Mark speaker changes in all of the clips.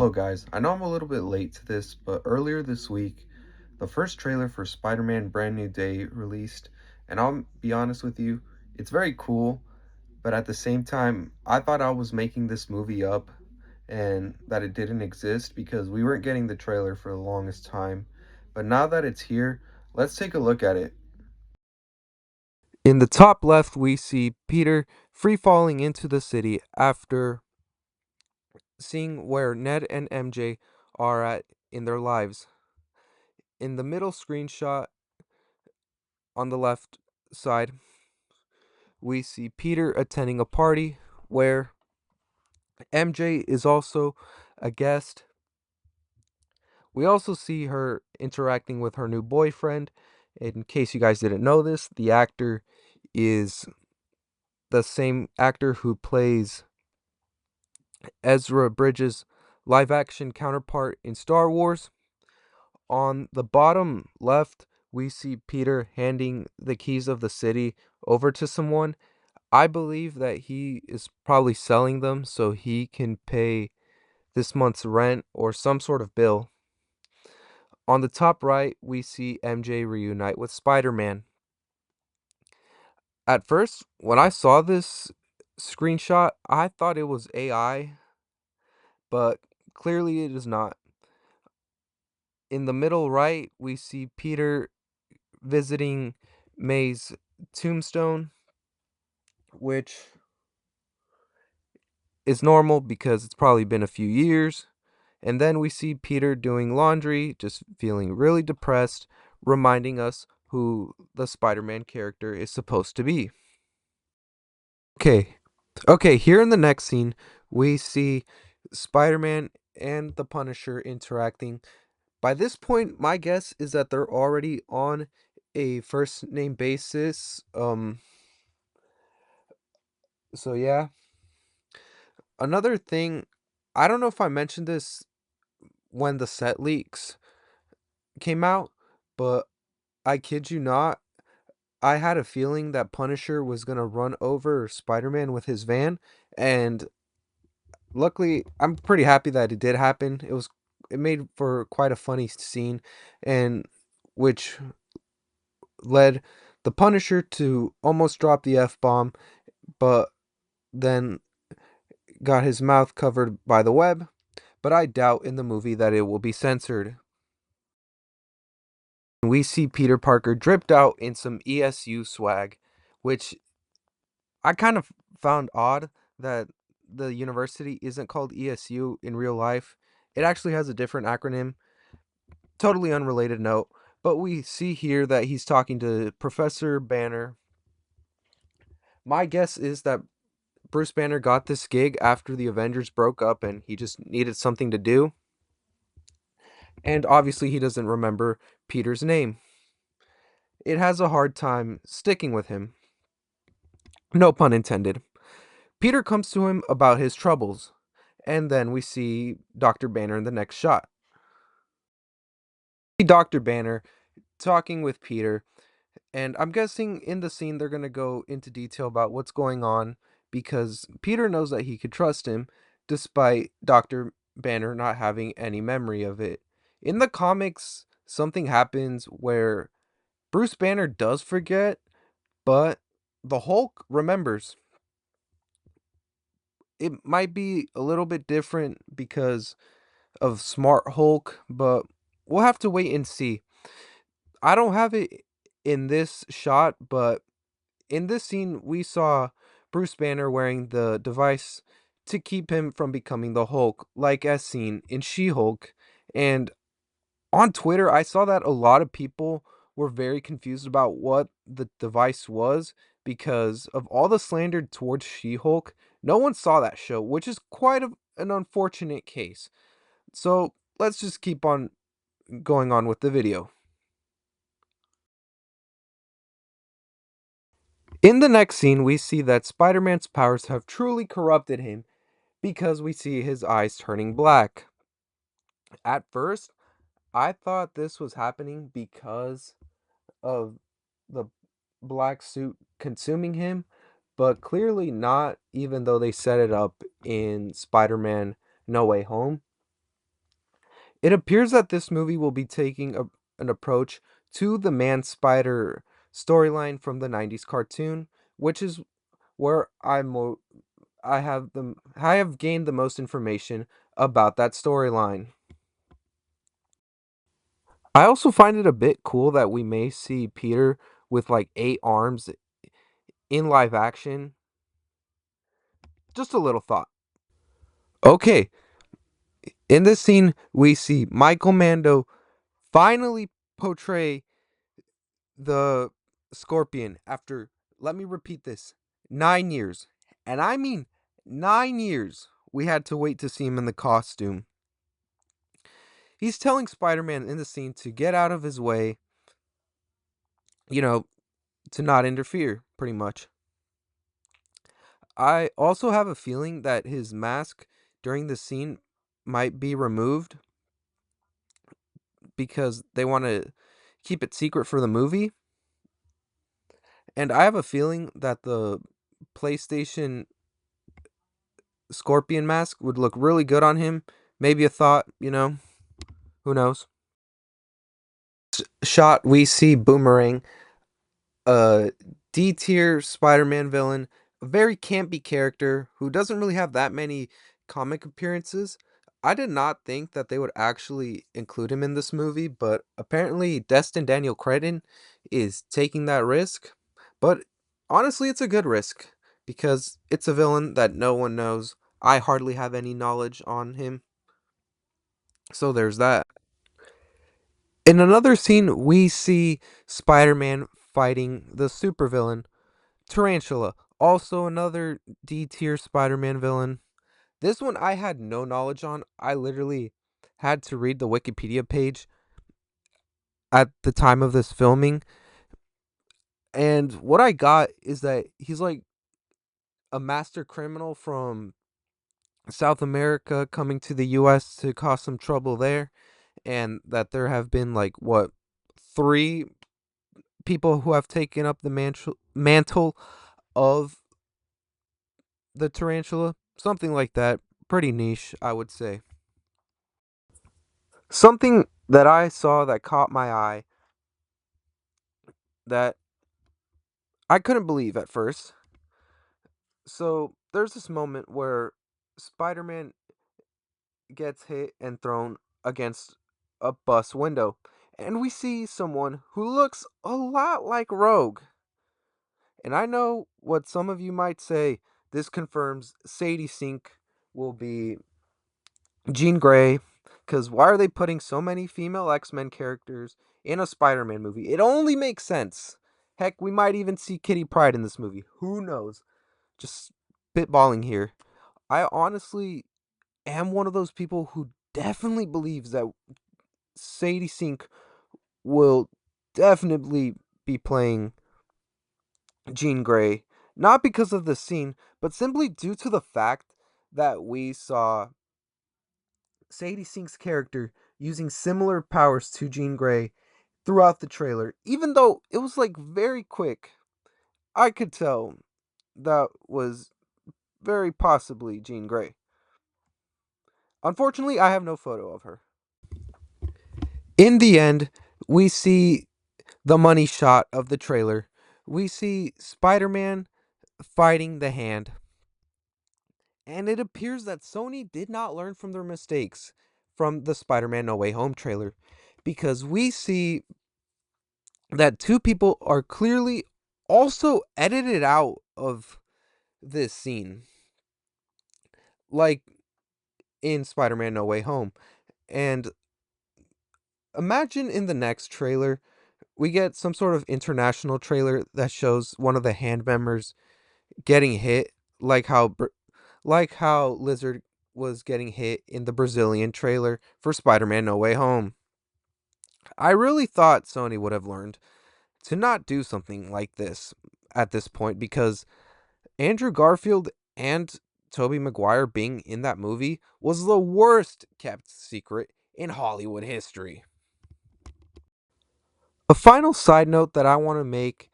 Speaker 1: Hello, guys. I know I'm a little bit late to this, but earlier this week, the first trailer for Spider Man Brand New Day released, and I'll be honest with you, it's very cool, but at the same time, I thought I was making this movie up and that it didn't exist because we weren't getting the trailer for the longest time. But now that it's here, let's take a look at it. In the top left, we see Peter free falling into the city after seeing where Ned and MJ are at in their lives. In the middle screenshot on the left side, we see Peter attending a party where MJ is also a guest. We also see her interacting with her new boyfriend. In case you guys didn't know this, the actor is the same actor who plays Ezra Bridges' live action counterpart in Star Wars. On the bottom left, we see Peter handing the keys of the city over to someone. I believe that he is probably selling them so he can pay this month's rent or some sort of bill. On the top right, we see MJ reunite with Spider Man. At first, when I saw this screenshot, I thought it was AI, but clearly it is not. In the middle right, we see Peter visiting May's tombstone, which is normal because it's probably been a few years. And then we see Peter doing laundry, just feeling really depressed, reminding us who the Spider Man character is supposed to be. Okay, here in the next scene, we see Spider Man and the Punisher interacting. By this point, my guess is that they're already on a first name basis. So yeah. Another thing, I don't know if I mentioned this when the set leaks came out, but I kid you not, I had a feeling that Punisher was gonna run over Spider-Man with his van, and luckily, I'm pretty happy that it did happen. It made for quite a funny scene, and which led the Punisher to almost drop the F-bomb, but then got his mouth covered by the web. But I doubt in the movie that it will be censored. We see Peter Parker dripped out in some ESU swag, which I kind of found odd that the university isn't called ESU in real life. It actually has a different acronym, totally unrelated note. But we see here that he's talking to Professor Banner. My guess is that Bruce Banner got this gig after the Avengers broke up and he just needed something to do. And obviously, he doesn't remember Peter's name. It has a hard time sticking with him. No pun intended. Peter comes to him about his troubles, and then we see Dr. Banner in the next shot. Dr. Banner talking with Peter, and I'm guessing in the scene they're going to go into detail about what's going on because Peter knows that he could trust him despite Dr. Banner not having any memory of it. In the comics, something happens where Bruce Banner does forget, but the Hulk remembers. It might be a little bit different because of Smart Hulk, but we'll have to wait and see. I don't have it in this shot, but in this scene, we saw Bruce Banner wearing the device to keep him from becoming the Hulk, like as seen in She Hulk. And on Twitter, I saw that a lot of people were very confused about what the device was because of all the slander towards She Hulk. No one saw that show, which is quite an unfortunate case. So let's just keep on going on with the video. In the next scene, we see that Spider Man's powers have truly corrupted him because we see his eyes turning black. At first, I thought this was happening because of the black suit consuming him, but clearly not, even though they set it up in Spider Man No Way Home. It appears that this movie will be taking an approach to the Man Spider storyline from the 90s cartoon, which is where I have gained the most information about that storyline. I also find it a bit cool that we may see Peter with like 8 arms in live action. Just a little thought. Okay, in this scene, we see Michael Mando finally portray the Scorpion after, let me repeat this, 9 years. And I mean 9 years we had to wait to see him in the costume. He's telling Spider Man in the scene to get out of his way, you know, to not interfere, pretty much. I also have a feeling that his mask during the scene might be removed because they want to keep it secret for the movie. And I have a feeling that the PlayStation Scorpion mask would look really good on him. Maybe a thought, who knows? Shot, we see Boomerang, a D tier Spider Man villain, a very campy character who doesn't really have that many comic appearances. I did not think that they would actually include him in this movie, but apparently Destin Daniel Cretton is taking that risk. But honestly, it's a good risk because it's a villain that no one knows. I hardly have any knowledge on him. So there's that. In another scene, we see Spider Man fighting the supervillain Tarantula, also another D tier Spider Man villain. This one I had no knowledge on. I literally had to read the Wikipedia page at the time of this filming. And what I got is that he's like a master criminal from South America coming to the US to cause some trouble there. And that there have been like, what, three people who have taken up the mantle of the tarantula, something like that. Pretty niche, I would say. Something that I saw that caught my eye that I couldn't believe at first. So there's this moment where Spider Man gets hit and thrown against a bus window, and we see someone who looks a lot like Rogue. And I know what some of you might say, this confirms Sadie Sink will be Jean Grey, because why are they putting so many female X-Men characters in a Spider-Man movie? It only makes sense. Heck, we might even see Kitty Pryde in this movie. Who knows? Just spitballing here. I honestly am one of those people who definitely believes that Sadie Sink will definitely be playing Jean Grey. Not because of the scene, but simply due to the fact that we saw Sadie Sink's character using similar powers to Jean Grey throughout the trailer, even though it was like very quick. I could tell that was very possibly Jean Grey. Unfortunately, I have no photo of her. In the end, we see the money shot of the trailer. We see Spider Man fighting the Hand. And it appears that Sony did not learn from their mistakes from the Spider Man No Way Home trailer. Because we see that two people are clearly also edited out of this scene, like in Spider Man No Way Home. And imagine in the next trailer, we get some sort of international trailer that shows one of the Hand members getting hit, like how Lizard was getting hit in the Brazilian trailer for Spider Man No Way Home. I really thought Sony would have learned to not do something like this at this point because Andrew Garfield and Tobey Maguire being in that movie was the worst kept secret in Hollywood history. A final side note that I want to make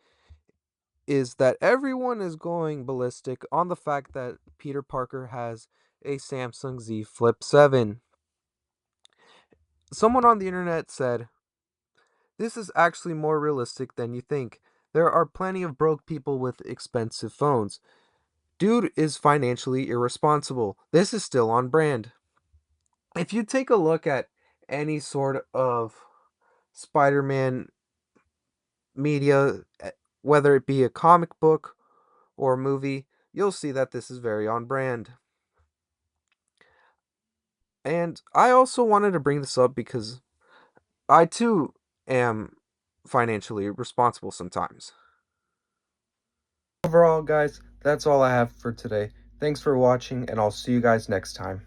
Speaker 1: is that everyone is going ballistic on the fact that Peter Parker has a Samsung Z Flip 7. Someone on the internet said, "This is actually more realistic than you think. There are plenty of broke people with expensive phones. Dude is financially irresponsible. This is still on brand." If you take a look at any sort of Spider Man media, whether it be a comic book or a movie, you'll see that this is very on brand. And I also wanted to bring this up because I too am financially responsible sometimes. Overall, guys, that's all I have for today. Thanks for watching, and I'll see you guys next time.